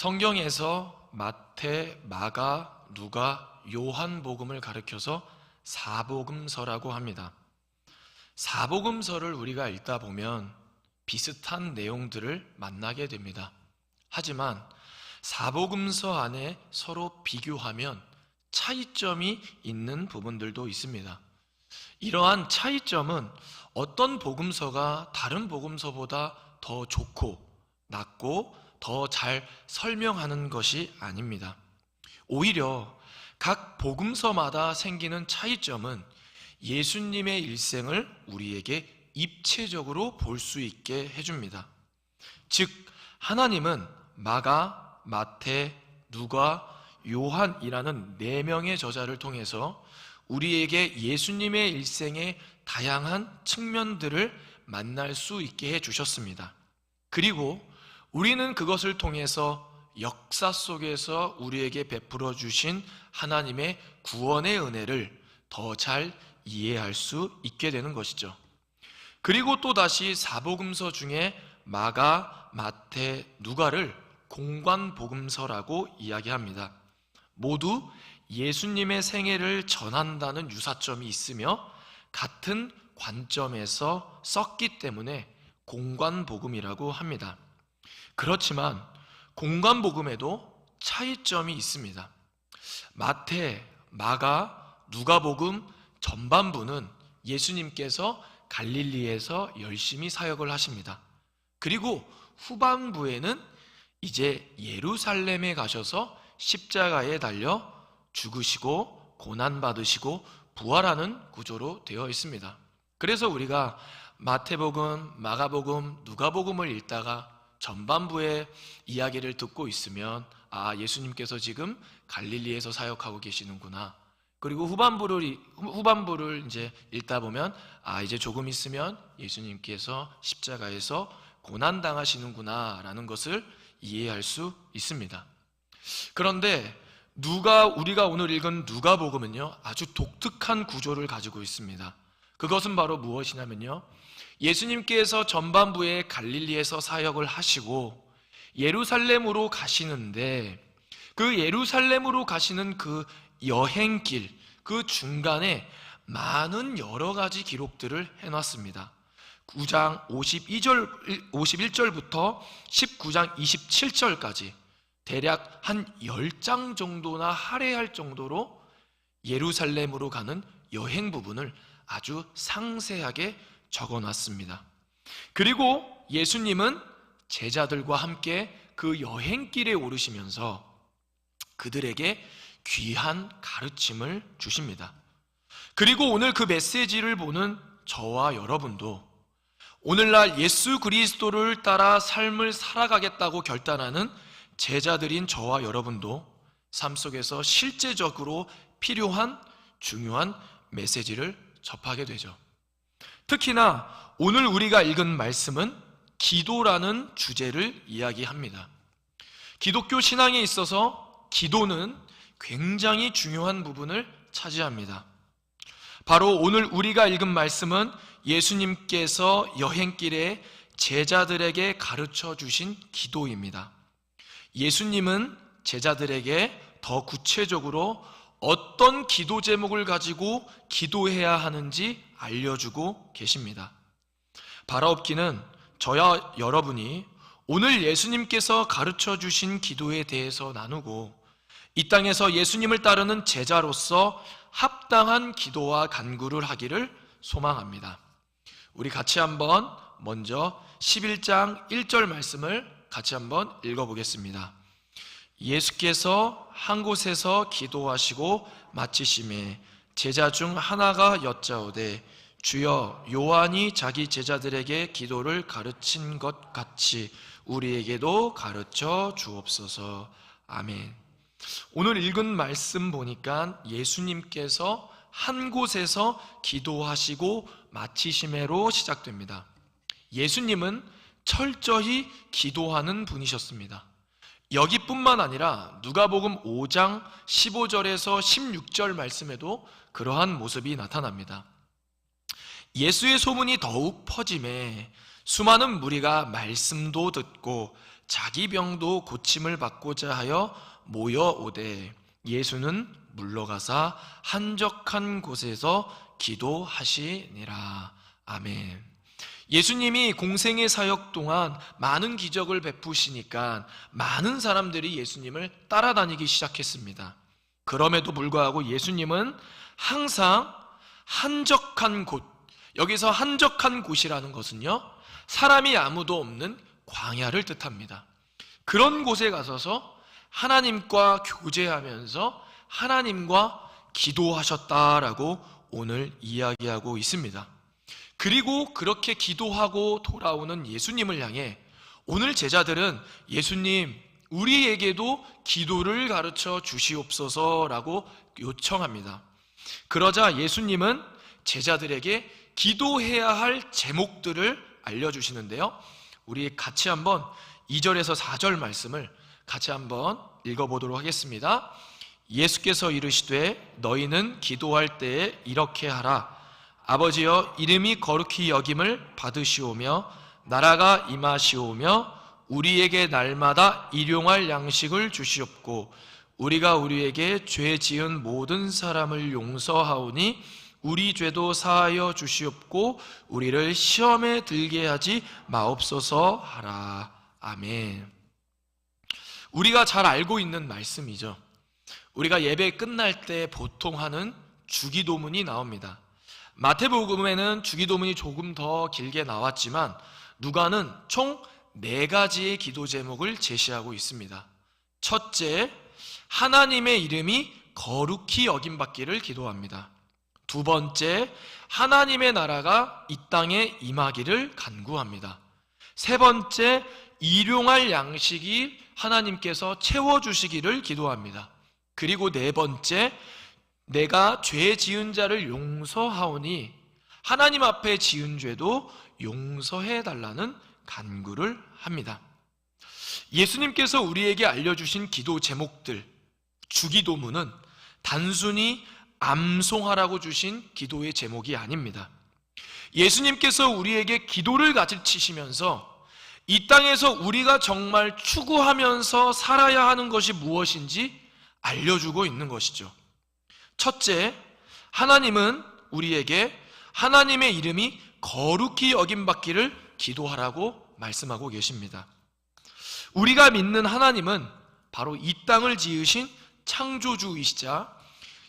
성경에서 마태, 마가, 누가, 요한복음을 가리켜서 사복음서라고 합니다. 사복음서를 우리가 읽다 보면 비슷한 내용들을 만나게 됩니다. 하지만 사복음서 안에 서로 비교하면 차이점이 있는 부분들도 있습니다. 이러한 차이점은 어떤 복음서가 다른 복음서보다 더 좋고 낫고 더 잘 설명하는 것이 아닙니다. 오히려 각 복음서마다 생기는 차이점은 예수님의 일생을 우리에게 입체적으로 볼 수 있게 해줍니다. 즉, 하나님은 마가, 마태, 누가, 요한이라는 4명의 저자를 통해서 우리에게 예수님의 일생의 다양한 측면들을 만날 수 있게 해주셨습니다. 그리고 우리는 그것을 통해서 역사 속에서 우리에게 베풀어 주신 하나님의 구원의 은혜를 더 잘 이해할 수 있게 되는 것이죠. 그리고 또다시 사복음서 중에 마가, 마태, 누가를 공관복음서라고 이야기합니다. 모두 예수님의 생애를 전한다는 유사점이 있으며 같은 관점에서 썼기 때문에 공관복음이라고 합니다. 그렇지만 공관복음에도 차이점이 있습니다. 마태, 마가, 누가복음 전반부는 예수님께서 갈릴리에서 열심히 사역을 하십니다. 그리고 후반부에는 이제 예루살렘에 가셔서 십자가에 달려 죽으시고 고난받으시고 부활하는 구조로 되어 있습니다. 그래서 우리가 마태복음, 마가복음, 누가복음을 읽다가 전반부의 이야기를 듣고 있으면 예수님께서 지금 갈릴리에서 사역하고 계시는구나. 그리고 후반부를 이제 읽다 보면 이제 조금 있으면 예수님께서 십자가에서 고난당하시는구나라는 것을 이해할 수 있습니다. 그런데 우리가 오늘 읽은 누가복음은요, 아주 독특한 구조를 가지고 있습니다. 그것은 바로 무엇이냐면요, 예수님께서 전반부에 갈릴리에서 사역을 하시고 예루살렘으로 가시는데 그 예루살렘으로 가시는 그 여행길, 그 중간에 많은 여러 가지 기록들을 해놨습니다. 9장 51절부터 19장 27절까지 대략 한 10장 정도나 할애할 정도로 예루살렘으로 가는 여행 부분을 아주 상세하게 적어놨습니다. 그리고 예수님은 제자들과 함께 그 여행길에 오르시면서 그들에게 귀한 가르침을 주십니다. 그리고 오늘 그 메시지를 보는 저와 여러분도 오늘날 예수 그리스도를 따라 삶을 살아가겠다고 결단하는 제자들인 저와 여러분도 삶 속에서 실제적으로 필요한 중요한 메시지를 접하게 되죠. 특히나 오늘 우리가 읽은 말씀은 기도라는 주제를 이야기합니다. 기독교 신앙에 있어서 기도는 굉장히 중요한 부분을 차지합니다. 바로 오늘 우리가 읽은 말씀은 예수님께서 여행길에 제자들에게 가르쳐 주신 기도입니다. 예수님은 제자들에게 더 구체적으로 어떤 기도 제목을 가지고 기도해야 하는지 알려주고 계십니다. 바라옵기는 저와 여러분이 오늘 예수님께서 가르쳐 주신 기도에 대해서 나누고 이 땅에서 예수님을 따르는 제자로서 합당한 기도와 간구를 하기를 소망합니다. 우리 같이 한번 먼저 11장 1절 말씀을 같이 한번 읽어보겠습니다. 예수께서 한 곳에서 기도하시고 마치심에 제자 중 하나가 여짜오되 주여, 요한이 자기 제자들에게 기도를 가르친 것 같이 우리에게도 가르쳐 주옵소서. 아멘. 오늘 읽은 말씀 보니까 예수님께서 한 곳에서 기도하시고 마치심에로 시작됩니다. 예수님은 철저히 기도하는 분이셨습니다. 여기뿐만 아니라 누가복음 5장 15절에서 16절 말씀에도 그러한 모습이 나타납니다. 예수의 소문이 더욱 퍼짐에 수많은 무리가 말씀도 듣고 자기 병도 고침을 받고자 하여 모여오되 예수는 물러가사 한적한 곳에서 기도하시니라. 아멘. 예수님이 공생의 사역 동안 많은 기적을 베푸시니까 많은 사람들이 예수님을 따라다니기 시작했습니다. 그럼에도 불구하고 예수님은 항상 한적한 곳, 여기서 한적한 곳이라는 것은요, 사람이 아무도 없는 광야를 뜻합니다. 그런 곳에 가서서 하나님과 교제하면서 하나님과 기도하셨다라고 오늘 이야기하고 있습니다. 그리고 그렇게 기도하고 돌아오는 예수님을 향해 오늘 제자들은 예수님, 우리에게도 기도를 가르쳐 주시옵소서라고 요청합니다. 그러자 예수님은 제자들에게 기도해야 할 제목들을 알려주시는데요, 우리 같이 한번 2절에서 4절 말씀을 같이 한번 읽어보도록 하겠습니다. 예수께서 이르시되 너희는 기도할 때에 이렇게 하라. 아버지여, 이름이 거룩히 여김을 받으시오며 나라가 임하시오며 우리에게 날마다 일용할 양식을 주시옵고 우리가 우리에게 죄 지은 모든 사람을 용서하오니 우리 죄도 사하여 주시옵고 우리를 시험에 들게 하지 마옵소서 하라. 아멘. 우리가 잘 알고 있는 말씀이죠. 우리가 예배 끝날 때 보통 하는 주기도문이 나옵니다. 마태복음에는 주기도문이 조금 더 길게 나왔지만 누가는 총 4가지의 기도 제목을 제시하고 있습니다. 첫째, 하나님의 이름이 거룩히 여김받기를 기도합니다. 두 번째, 하나님의 나라가 이 땅에 임하기를 간구합니다. 세 번째, 일용할 양식이 하나님께서 채워주시기를 기도합니다. 그리고 네 번째, 내가 죄 지은 자를 용서하오니 하나님 앞에 지은 죄도 용서해 달라는 간구를 합니다. 예수님께서 우리에게 알려주신 기도 제목들, 주기도문은 단순히 암송하라고 주신 기도의 제목이 아닙니다. 예수님께서 우리에게 기도를 가르치시면서 이 땅에서 우리가 정말 추구하면서 살아야 하는 것이 무엇인지 알려주고 있는 것이죠. 첫째, 하나님은 우리에게 하나님의 이름이 거룩히 여김받기를 기도하라고 말씀하고 계십니다. 우리가 믿는 하나님은 바로 이 땅을 지으신 창조주이시자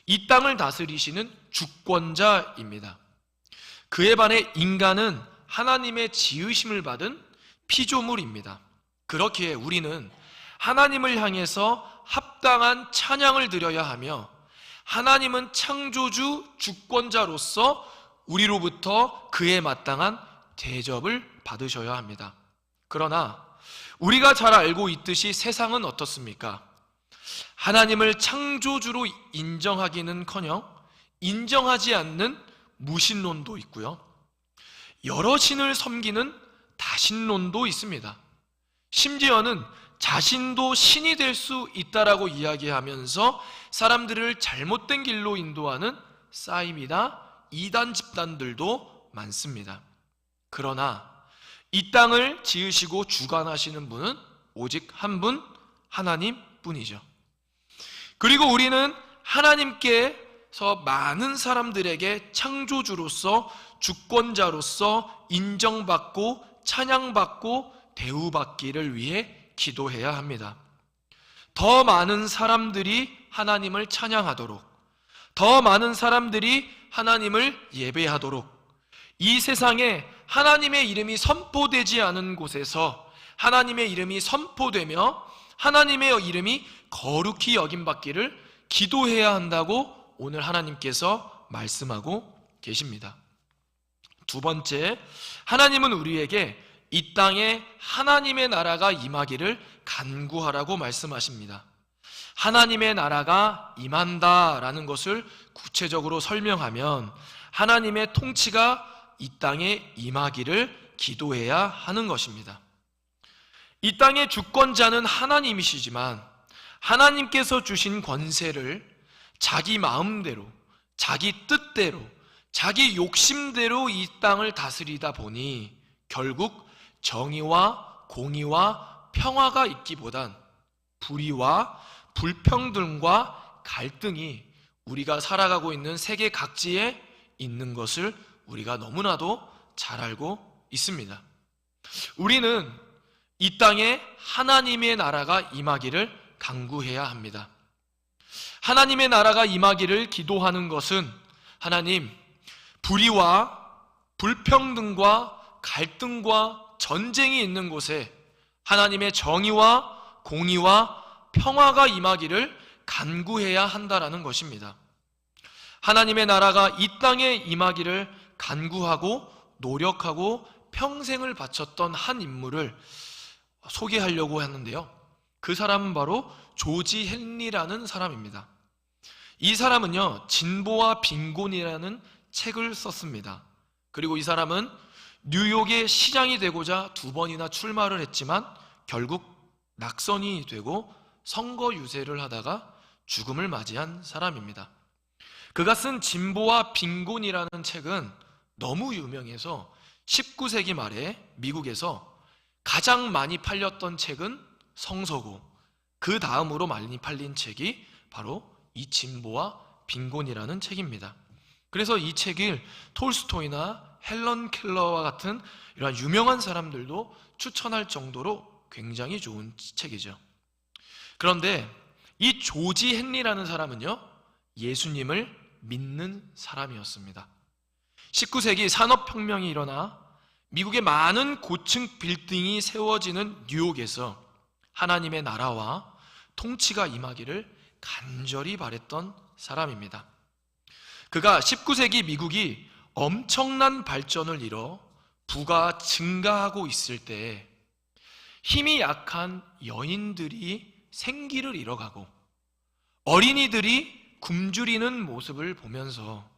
이 땅을 다스리시는 주권자입니다. 그에 반해 인간은 하나님의 지으심을 받은 피조물입니다. 그렇기에 우리는 하나님을 향해서 합당한 찬양을 드려야 하며 하나님은 창조주 주권자로서 우리로부터 그에 마땅한 대접을 받으셔야 합니다. 그러나 우리가 잘 알고 있듯이 세상은 어떻습니까? 하나님을 창조주로 인정하기는커녕 인정하지 않는 무신론도 있고요, 여러 신을 섬기는 다신론도 있습니다. 심지어는 자신도 신이 될 수 있다라고 이야기하면서 사람들을 잘못된 길로 인도하는 싸임이나 이단 집단들도 많습니다. 그러나 이 땅을 지으시고 주관하시는 분은 오직 한 분, 하나님뿐이죠. 그리고 우리는 하나님께서 많은 사람들에게 창조주로서 주권자로서 인정받고 찬양받고 대우받기를 위해 기도해야 합니다. 더 많은 사람들이 하나님을 찬양하도록, 더 많은 사람들이 하나님을 예배하도록, 이 세상에 하나님의 이름이 선포되지 않은 곳에서 하나님의 이름이 선포되며 하나님의 이름이 거룩히 여김받기를 기도해야 한다고 오늘 하나님께서 말씀하고 계십니다. 두 번째, 하나님은 우리에게 이 땅에 하나님의 나라가 임하기를 간구하라고 말씀하십니다. 하나님의 나라가 임한다라는 것을 구체적으로 설명하면 하나님의 통치가 이 땅에 임하기를 기도해야 하는 것입니다. 이 땅의 주권자는 하나님이시지만 하나님께서 주신 권세를 자기 마음대로, 자기 뜻대로, 자기 욕심대로 이 땅을 다스리다 보니 결국 정의와 공의와 평화가 있기보단 불의와 불평등과 갈등이 우리가 살아가고 있는 세계 각지에 있는 것을 우리가 너무나도 잘 알고 있습니다. 우리는 이 땅에 하나님의 나라가 임하기를 간구해야 합니다. 하나님의 나라가 임하기를 기도하는 것은 하나님, 불의와 불평등과 갈등과 전쟁이 있는 곳에 하나님의 정의와 공의와 평화가 임하기를 간구해야 한다라는 것입니다. 하나님의 나라가 이 땅에 임하기를 간구하고 노력하고 평생을 바쳤던 한 인물을 소개하려고 하는데요. 그 사람은 바로 조지 헨리라는 사람입니다. 이 사람은요, 진보와 빈곤이라는 책을 썼습니다. 그리고 이 사람은 뉴욕의 시장이 되고자 2번이나 출마를 했지만 결국 낙선이 되고 선거 유세를 하다가 죽음을 맞이한 사람입니다. 그가 쓴 진보와 빈곤이라는 책은 너무 유명해서 19세기 말에 미국에서 가장 많이 팔렸던 책은 성서고, 그 다음으로 많이 팔린 책이 바로 이 진보와 빈곤이라는 책입니다. 그래서 이 책을 톨스토이나 헬런 켈러와 같은 이러한 유명한 사람들도 추천할 정도로 굉장히 좋은 책이죠. 그런데 이 조지 헨리라는 사람은요, 예수님을 믿는 사람이었습니다. 19세기 산업혁명이 일어나 미국의 많은 고층 빌딩이 세워지는 뉴욕에서 하나님의 나라와 통치가 임하기를 간절히 바랬던 사람입니다. 그가 19세기 미국이 엄청난 발전을 이뤄 부가 증가하고 있을 때 힘이 약한 여인들이 생기를 잃어가고 어린이들이 굶주리는 모습을 보면서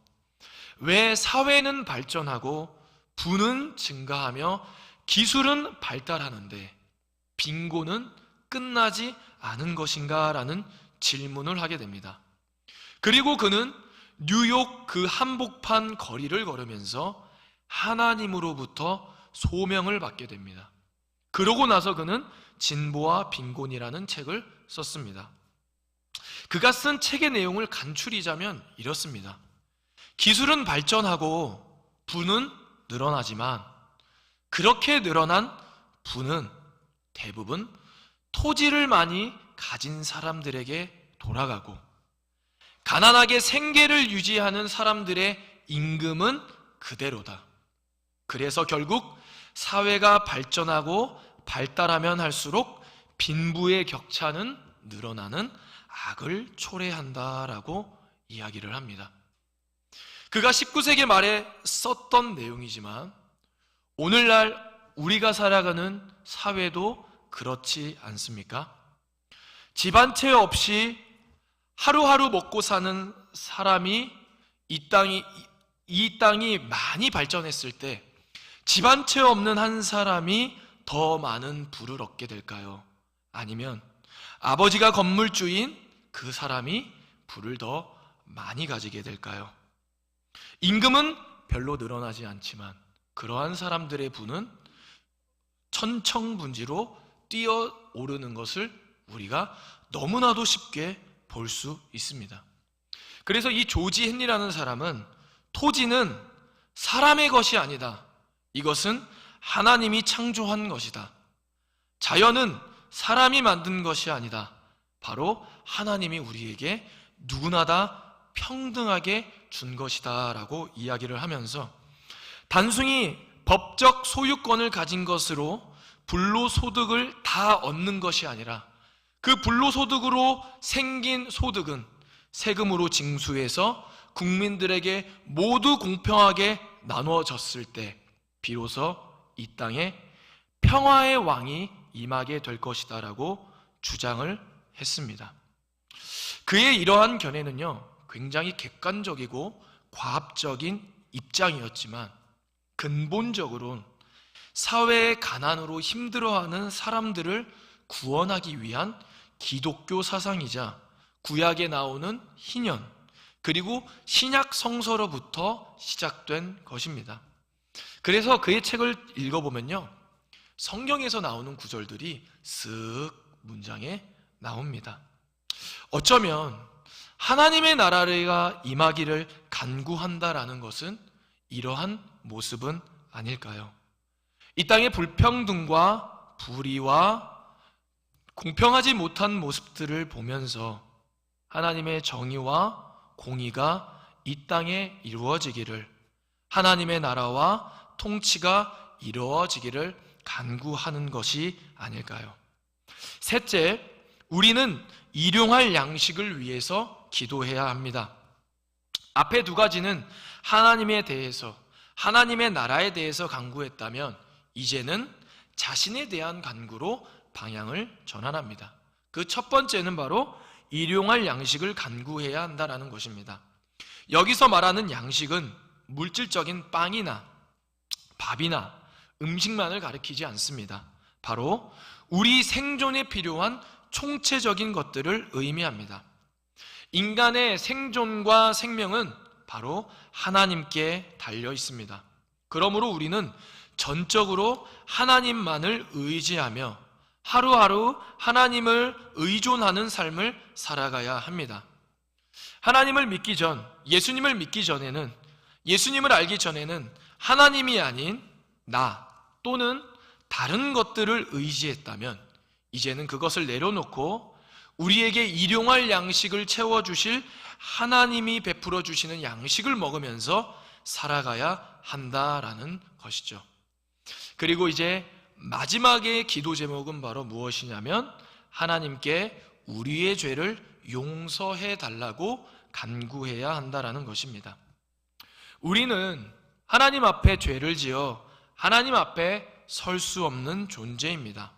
왜 사회는 발전하고 부는 증가하며 기술은 발달하는데 빈곤은 끝나지 않은 것인가? 라는 질문을 하게 됩니다. 그리고 그는 뉴욕 그 한복판 거리를 걸으면서 하나님으로부터 소명을 받게 됩니다. 그러고 나서 그는 진보와 빈곤이라는 책을 썼습니다. 그가 쓴 책의 내용을 간추리자면 이렇습니다. 기술은 발전하고 부는 늘어나지만 그렇게 늘어난 부는 대부분 토지를 많이 가진 사람들에게 돌아가고 가난하게 생계를 유지하는 사람들의 임금은 그대로다. 그래서 결국 사회가 발전하고 발달하면 할수록 빈부의 격차는 늘어나는 악을 초래한다라고 이야기를 합니다. 그가 19세기 말에 썼던 내용이지만 오늘날 우리가 살아가는 사회도 그렇지 않습니까? 집 한 채 없이 하루하루 먹고 사는 사람이 이 땅이 많이 발전했을 때 집 한 채 없는 한 사람이 더 많은 부를 얻게 될까요? 아니면 아버지가 건물주인 그 사람이 부를 더 많이 가지게 될까요? 임금은 별로 늘어나지 않지만 그러한 사람들의 부는 천청분지로 뛰어오르는 것을 우리가 너무나도 쉽게 볼 수 있습니다. 그래서 이 조지 헨리라는 사람은 토지는 사람의 것이 아니다. 이것은 하나님이 창조한 것이다. 자연은 사람이 만든 것이 아니다. 바로 하나님이 우리에게 누구나 다 평등하게 준 것이다 라고 이야기를 하면서 단순히 법적 소유권을 가진 것으로 불로소득을 다 얻는 것이 아니라 그 불로소득으로 생긴 소득은 세금으로 징수해서 국민들에게 모두 공평하게 나누어졌을 때 비로소 이 땅에 평화의 왕이 임하게 될 것이다 라고 주장을 했습니다. 그의 이러한 견해는요, 굉장히 객관적이고 과학적인 입장이었지만 근본적으로는 사회의 가난으로 힘들어하는 사람들을 구원하기 위한 기독교 사상이자 구약에 나오는 희년 그리고 신약 성서로부터 시작된 것입니다. 그래서 그의 책을 읽어보면요, 성경에서 나오는 구절들이 쓱 문장에 나옵니다. 어쩌면 하나님의 나라가 임하기를 간구한다라는 것은 이러한 모습은 아닐까요? 이 땅의 불평등과 불의와 공평하지 못한 모습들을 보면서 하나님의 정의와 공의가 이 땅에 이루어지기를, 하나님의 나라와 통치가 이루어지기를 간구하는 것이 아닐까요? 셋째, 우리는 일용할 양식을 위해서 기도해야 합니다. 앞에 두 가지는 하나님에 대해서, 하나님의 나라에 대해서 간구했다면 이제는 자신에 대한 간구로 방향을 전환합니다. 그 첫 번째는 바로 일용할 양식을 간구해야 한다는 것입니다. 여기서 말하는 양식은 물질적인 빵이나 밥이나 음식만을 가리키지 않습니다. 바로 우리 생존에 필요한 총체적인 것들을 의미합니다. 인간의 생존과 생명은 바로 하나님께 달려 있습니다. 그러므로 우리는 전적으로 하나님만을 의지하며 하루하루 하나님을 의존하는 삶을 살아가야 합니다. 하나님을 믿기 전, 예수님을 믿기 전에는, 예수님을 알기 전에는 하나님이 아닌 나 또는 다른 것들을 의지했다면 이제는 그것을 내려놓고 우리에게 일용할 양식을 채워주실 하나님이 베풀어 주시는 양식을 먹으면서 살아가야 한다라는 것이죠. 그리고 이제 마지막의 기도 제목은 바로 무엇이냐면 하나님께 우리의 죄를 용서해 달라고 간구해야 한다라는 것입니다. 우리는 하나님 앞에 죄를 지어 하나님 앞에 설 수 없는 존재입니다.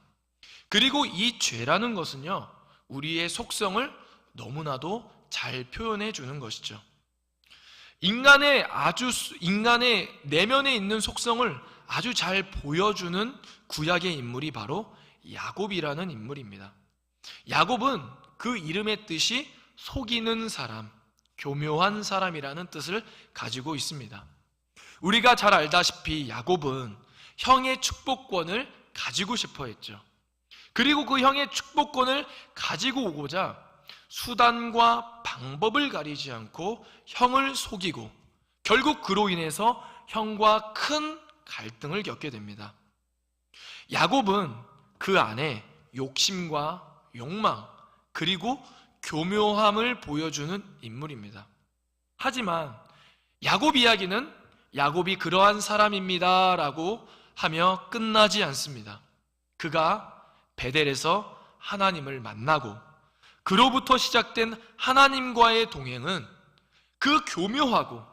그리고 이 죄라는 것은요, 우리의 속성을 너무나도 잘 표현해 주는 것이죠. 인간의 내면에 있는 속성을 아주 잘 보여주는 구약의 인물이 바로 야곱이라는 인물입니다. 야곱은 그 이름의 뜻이 속이는 사람, 교묘한 사람이라는 뜻을 가지고 있습니다. 우리가 잘 알다시피 야곱은 형의 축복권을 가지고 싶어 했죠. 그리고 그 형의 축복권을 가지고 오고자 수단과 방법을 가리지 않고 형을 속이고 결국 그로 인해서 형과 큰 갈등을 겪게 됩니다. 야곱은 그 안에 욕심과 욕망 그리고 교묘함을 보여주는 인물입니다. 하지만 야곱 이야기는 야곱이 그러한 사람입니다 라고 하며 끝나지 않습니다. 그가 베델에서 하나님을 만나고 그로부터 시작된 하나님과의 동행은 그 교묘하고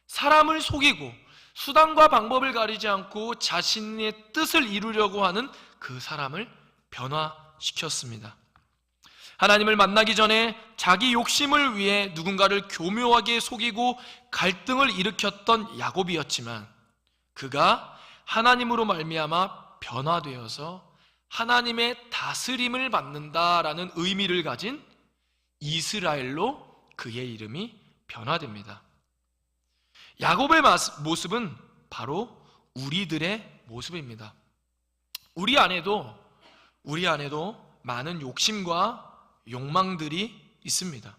사람을 속이고 수단과 방법을 가리지 않고 자신의 뜻을 이루려고 하는 그 사람을 변화시켰습니다. 하나님을 만나기 전에 자기 욕심을 위해 누군가를 교묘하게 속이고 갈등을 일으켰던 야곱이었지만 그가 하나님으로 말미암아 변화되어서 하나님의 다스림을 받는다라는 의미를 가진 이스라엘로 그의 이름이 변화됩니다. 야곱의 모습은 바로 우리들의 모습입니다. 우리 안에도 많은 욕심과 욕망들이 있습니다.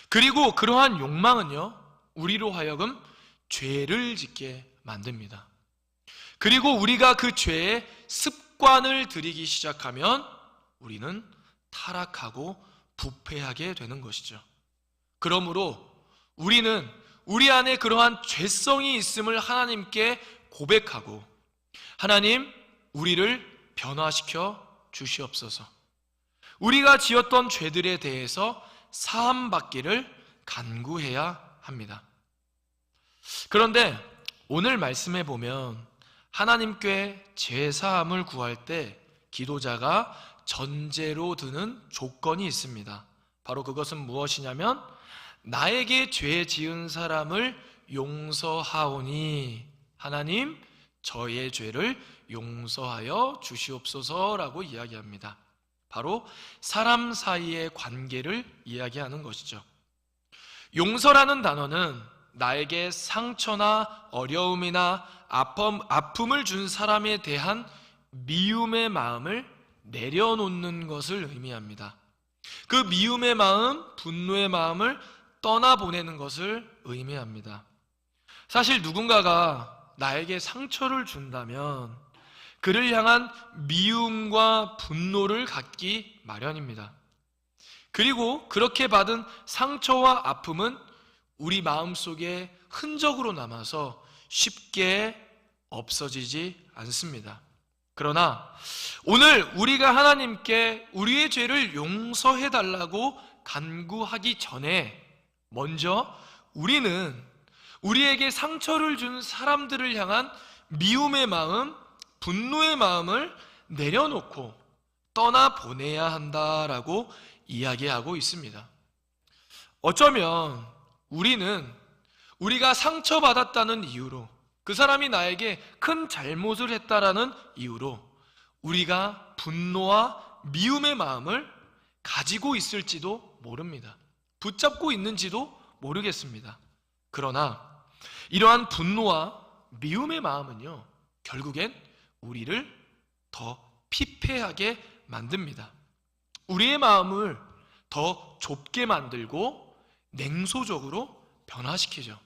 그리고 그러한 욕망은요, 우리로 하여금 죄를 짓게 만듭니다. 그리고 우리가 그 죄의 습관을 들이기 시작하면 우리는 타락하고 부패하게 되는 것이죠. 그러므로 우리는 우리 안에 그러한 죄성이 있음을 하나님께 고백하고 하나님, 우리를 변화시켜 주시옵소서. 우리가 지었던 죄들에 대해서 사함받기를 간구해야 합니다. 그런데 오늘 말씀에 보면 하나님께 죄사함을 구할 때 기도자가 전제로 드는 조건이 있습니다. 바로 그것은 무엇이냐면 나에게 죄 지은 사람을 용서하오니 하나님 저의 죄를 용서하여 주시옵소서라고 이야기합니다. 바로 사람 사이의 관계를 이야기하는 것이죠. 용서라는 단어는 나에게 상처나 어려움이나 아픔을 준 사람에 대한 미움의 마음을 내려놓는 것을 의미합니다. 그 미움의 마음, 분노의 마음을 떠나보내는 것을 의미합니다. 사실 누군가가 나에게 상처를 준다면 그를 향한 미움과 분노를 갖기 마련입니다. 그리고 그렇게 받은 상처와 아픔은 우리 마음속에 흔적으로 남아서 쉽게 없어지지 않습니다. 그러나 오늘 우리가 하나님께 우리의 죄를 용서해 달라고 간구하기 전에 먼저 우리는 우리에게 상처를 준 사람들을 향한 미움의 마음, 분노의 마음을 내려놓고 떠나보내야 한다라고 이야기하고 있습니다. 어쩌면 우리는 우리가 상처받았다는 이유로, 그 사람이 나에게 큰 잘못을 했다라는 이유로 우리가 분노와 미움의 마음을 가지고 있을지도 모릅니다. 붙잡고 있는지도 모르겠습니다. 그러나 이러한 분노와 미움의 마음은요, 결국엔 우리를 더 피폐하게 만듭니다. 우리의 마음을 더 좁게 만들고 냉소적으로 변화시키죠.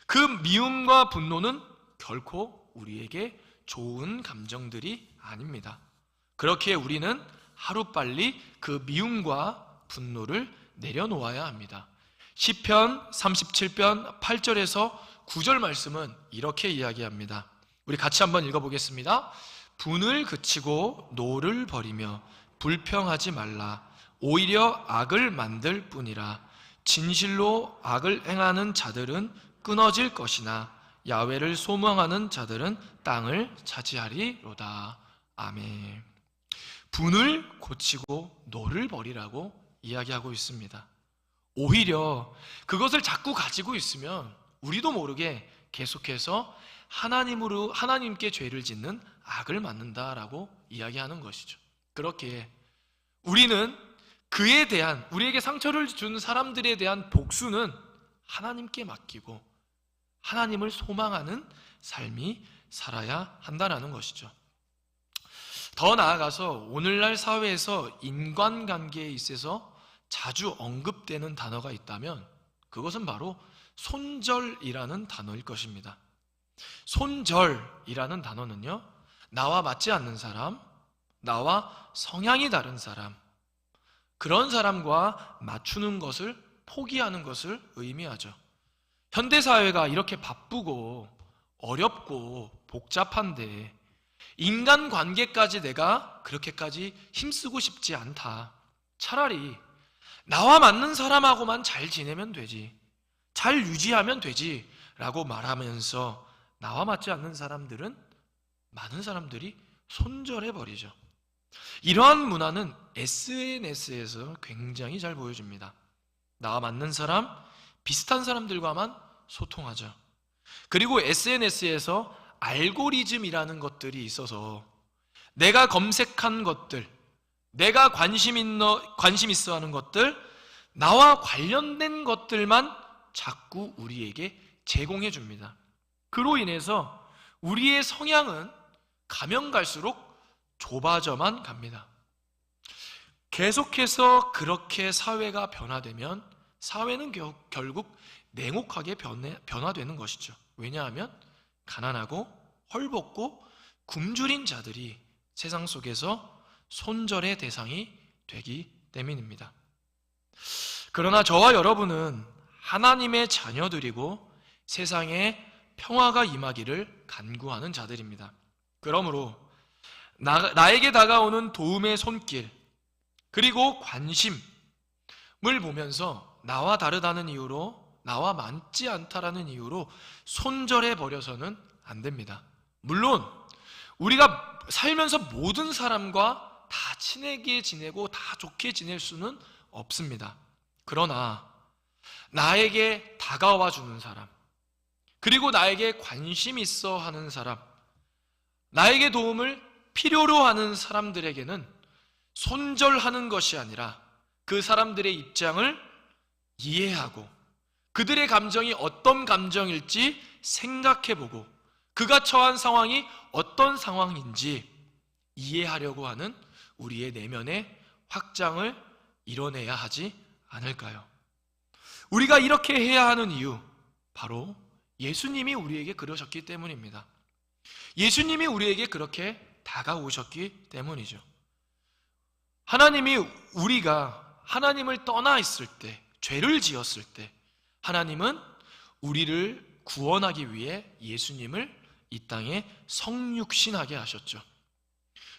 그 미움과 분노는 결코 우리에게 좋은 감정들이 아닙니다. 그렇게 우리는 하루빨리 그 미움과 분노를 내려놓아야 합니다. 시편 37편 8절에서 9절 말씀은 이렇게 이야기합니다. 우리 같이 한번 읽어보겠습니다. 분을 그치고 노를 버리며 불평하지 말라. 오히려 악을 만들 뿐이라. 진실로 악을 행하는 자들은 끊어질 것이나 야훼를 소망하는 자들은 땅을 차지하리로다. 아멘. 분을 고치고 노를 버리라고 이야기하고 있습니다. 오히려 그것을 자꾸 가지고 있으면 우리도 모르게 계속해서 하나님께 죄를 짓는 악을 맡는다라고 이야기하는 것이죠. 그렇게 우리는 그에 대한, 우리에게 상처를 준 사람들에 대한 복수는 하나님께 맡기고 하나님을 소망하는 삶이 살아야 한다는 것이죠. 더 나아가서 오늘날 사회에서 인간관계에 있어서 자주 언급되는 단어가 있다면 그것은 바로 손절이라는 단어일 것입니다. 손절이라는 단어는요, 나와 맞지 않는 사람, 나와 성향이 다른 사람, 그런 사람과 맞추는 것을 포기하는 것을 의미하죠. 현대사회가 이렇게 바쁘고 어렵고 복잡한데 인간관계까지 내가 그렇게까지 힘쓰고 싶지 않다. 차라리 나와 맞는 사람하고만 잘 지내면 되지, 잘 유지하면 되지 라고 말하면서 나와 맞지 않는 사람들은, 많은 사람들이 손절해버리죠. 이러한 문화는 SNS에서 굉장히 잘 보여집니다. 나와 맞는 사람, 비슷한 사람들과만 소통하죠. 그리고 SNS에서 알고리즘이라는 것들이 있어서 내가 검색한 것들, 내가 관심 있어 하는 것들, 나와 관련된 것들만 자꾸 우리에게 제공해 줍니다. 그로 인해서 우리의 성향은 가면 갈수록 좁아져만 갑니다. 계속해서 그렇게 사회가 변화되면 사회는 결국 냉혹하게 변화되는 것이죠. 왜냐하면 가난하고 헐벗고 굶주린 자들이 세상 속에서 손절의 대상이 되기 때문입니다. 그러나 저와 여러분은 하나님의 자녀들이고 세상에 평화가 임하기를 간구하는 자들입니다. 그러므로 나에게 다가오는 도움의 손길, 그리고 관심을 보면서 나와 다르다는 이유로, 나와 맞지 않다라는 이유로 손절해 버려서는 안 됩니다. 물론 우리가 살면서 모든 사람과 다 친하게 지내고 다 좋게 지낼 수는 없습니다. 그러나 나에게 다가와 주는 사람, 그리고 나에게 관심 있어 하는 사람, 나에게 도움을 필요로 하는 사람들에게는 손절하는 것이 아니라 그 사람들의 입장을 이해하고 그들의 감정이 어떤 감정일지 생각해보고 그가 처한 상황이 어떤 상황인지 이해하려고 하는 우리의 내면의 확장을 이뤄내야 하지 않을까요? 우리가 이렇게 해야 하는 이유, 바로 예수님이 우리에게 그러셨기 때문입니다. 예수님이 우리에게 그렇게 다가오셨기 때문이죠. 하나님이 우리가 하나님을 떠나 있을 때, 죄를 지었을 때 하나님은 우리를 구원하기 위해 예수님을 이 땅에 성육신하게 하셨죠.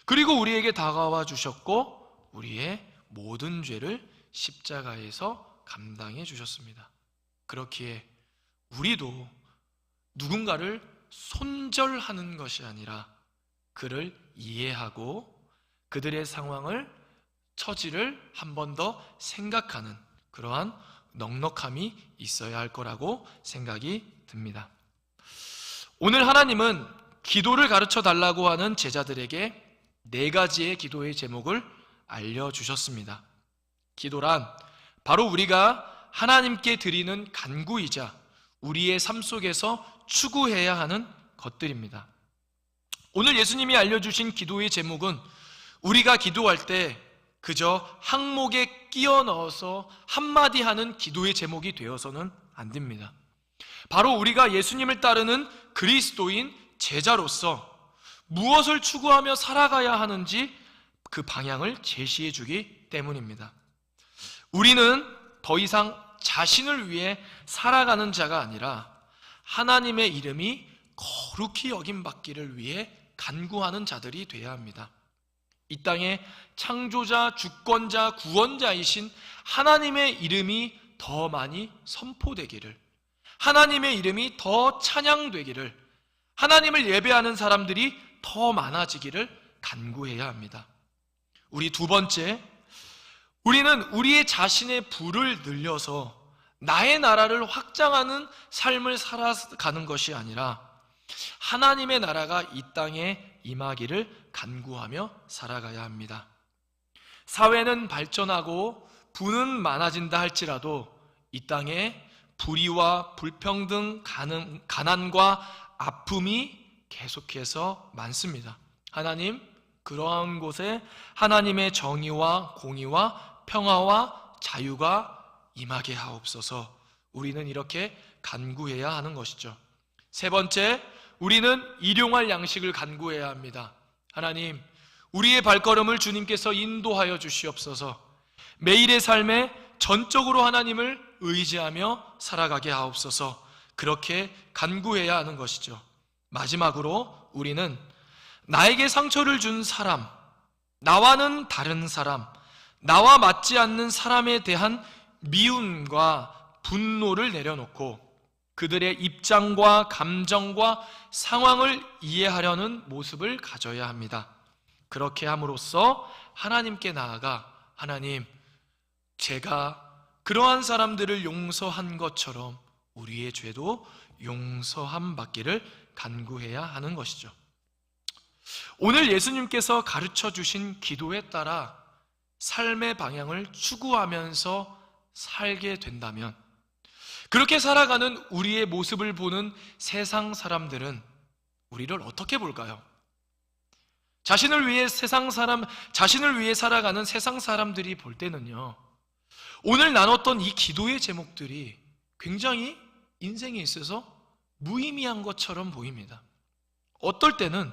그리고 우리에게 다가와 주셨고 우리의 모든 죄를 십자가에서 감당해 주셨습니다. 그렇기에 우리도 누군가를 손절하는 것이 아니라 그를 이해하고 그들의 상황을, 처지를 한 번 더 생각하는 그러한 넉넉함이 있어야 할 거라고 생각이 듭니다. 오늘 하나님은 기도를 가르쳐 달라고 하는 제자들에게 4가지의 기도의 제목을 알려주셨습니다. 기도란 바로 우리가 하나님께 드리는 간구이자 우리의 삶 속에서 추구해야 하는 것들입니다. 오늘 예수님이 알려주신 기도의 제목은 우리가 기도할 때 그저 항목에 끼워 넣어서 한마디 하는 기도의 제목이 되어서는 안 됩니다. 바로 우리가 예수님을 따르는 그리스도인 제자로서 무엇을 추구하며 살아가야 하는지 그 방향을 제시해 주기 때문입니다. 우리는 더 이상 자신을 위해 살아가는 자가 아니라 하나님의 이름이 거룩히 여김받기를 위해 간구하는 자들이 되어야 합니다. 이 땅에 창조자, 주권자, 구원자이신 하나님의 이름이 더 많이 선포되기를, 하나님의 이름이 더 찬양되기를, 하나님을 예배하는 사람들이 더 많아지기를 간구해야 합니다. 우리 2번째, 우리는 우리의 자신의 부를 늘려서 나의 나라를 확장하는 삶을 살아가는 것이 아니라 하나님의 나라가 이 땅에 임하기를 간구하며 살아가야 합니다. 사회는 발전하고 부는 많아진다 할지라도 이 땅에 불의와 불평등, 가난과 아픔이 계속해서 많습니다. 하나님, 그러한 곳에 하나님의 정의와 공의와 평화와 자유가 임하게 하옵소서. 우리는 이렇게 간구해야 하는 것이죠. 3번째, 우리는 일용할 양식을 간구해야 합니다. 하나님, 우리의 발걸음을 주님께서 인도하여 주시옵소서. 매일의 삶에 전적으로 하나님을 의지하며 살아가게 하옵소서. 그렇게 간구해야 하는 것이죠. 마지막으로 우리는 나에게 상처를 준 사람, 나와는 다른 사람, 나와 맞지 않는 사람에 대한 미움과 분노를 내려놓고 그들의 입장과 감정과 상황을 이해하려는 모습을 가져야 합니다. 그렇게 함으로써 하나님께 나아가 하나님, 제가 그러한 사람들을 용서한 것처럼 우리의 죄도 용서함 받기를 간구해야 하는 것이죠. 오늘 예수님께서 가르쳐 주신 기도에 따라 삶의 방향을 추구하면서 살게 된다면, 그렇게 살아가는 우리의 모습을 보는 세상 사람들은 우리를 어떻게 볼까요? 자신을 위해 살아가는 세상 사람들이 볼 때는요, 오늘 나눴던 이 기도의 제목들이 굉장히 인생에 있어서 무의미한 것처럼 보입니다. 어떨 때는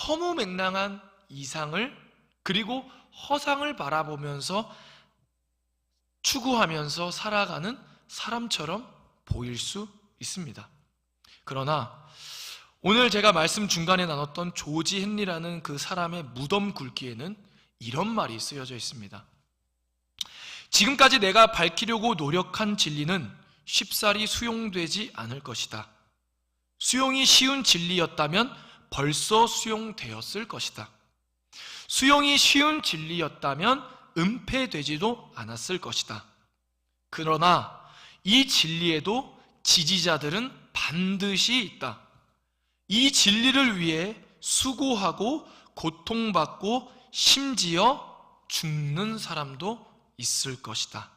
허무맹랑한 이상을, 그리고 허상을 바라보면서 추구하면서 살아가는 사람처럼 보일 수 있습니다. 그러나 오늘 제가 말씀 중간에 나눴던 조지 헨리라는 그 사람의 무덤 굵기에는 이런 말이 쓰여져 있습니다. 지금까지 내가 밝히려고 노력한 진리는 쉽사리 수용되지 않을 것이다. 수용이 쉬운 진리였다면 벌써 수용되었을 것이다. 수용이 쉬운 진리였다면 은폐되지도 않았을 것이다. 그러나 이 진리에도 지지자들은 반드시 있다. 이 진리를 위해 수고하고 고통받고 심지어 죽는 사람도 있을 것이다.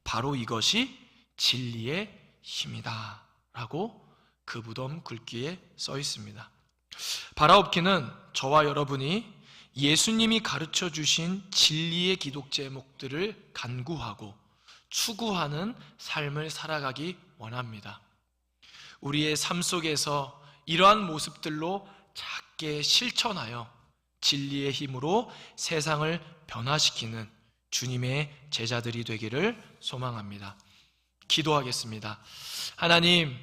바로 이것이 진리의 힘이다 라고 그 무덤 굵기에 써 있습니다. 바라옵기는 저와 여러분이 예수님이 가르쳐 주신 진리의 기독 제목들을 간구하고 추구하는 삶을 살아가기 원합니다. 우리의 삶 속에서 이러한 모습들로 작게 실천하여 진리의 힘으로 세상을 변화시키는 주님의 제자들이 되기를 소망합니다. 기도하겠습니다. 하나님,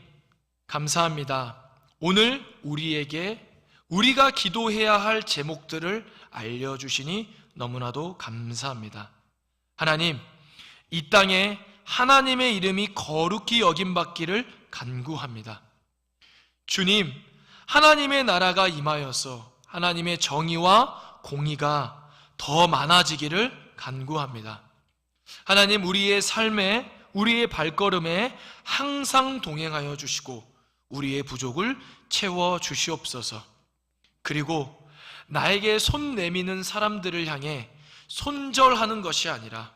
감사합니다. 오늘 우리에게 우리가 기도해야 할 제목들을 알려주시니 너무나도 감사합니다. 하나님, 이 땅에 하나님의 이름이 거룩히 여김받기를 간구합니다. 주님, 하나님의 나라가 임하여서 하나님의 정의와 공의가 더 많아지기를 간구합니다. 하나님, 우리의 삶에, 우리의 발걸음에 항상 동행하여 주시고 우리의 부족을 채워 주시옵소서. 그리고 나에게 손 내미는 사람들을 향해 손절하는 것이 아니라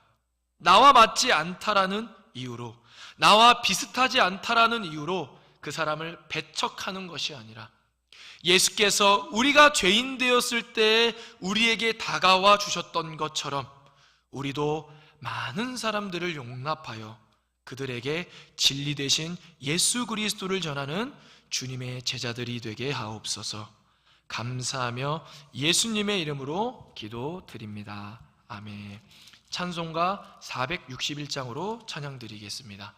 나와 맞지 않다라는 이유로, 나와 비슷하지 않다라는 이유로 그 사람을 배척하는 것이 아니라 예수께서 우리가 죄인 되었을 때 우리에게 다가와 주셨던 것처럼 우리도 많은 사람들을 용납하여 그들에게 진리 되신 예수 그리스도를 전하는 주님의 제자들이 되게 하옵소서. 감사하며 예수님의 이름으로 기도드립니다. 아멘. 찬송가 461장으로 찬양드리겠습니다.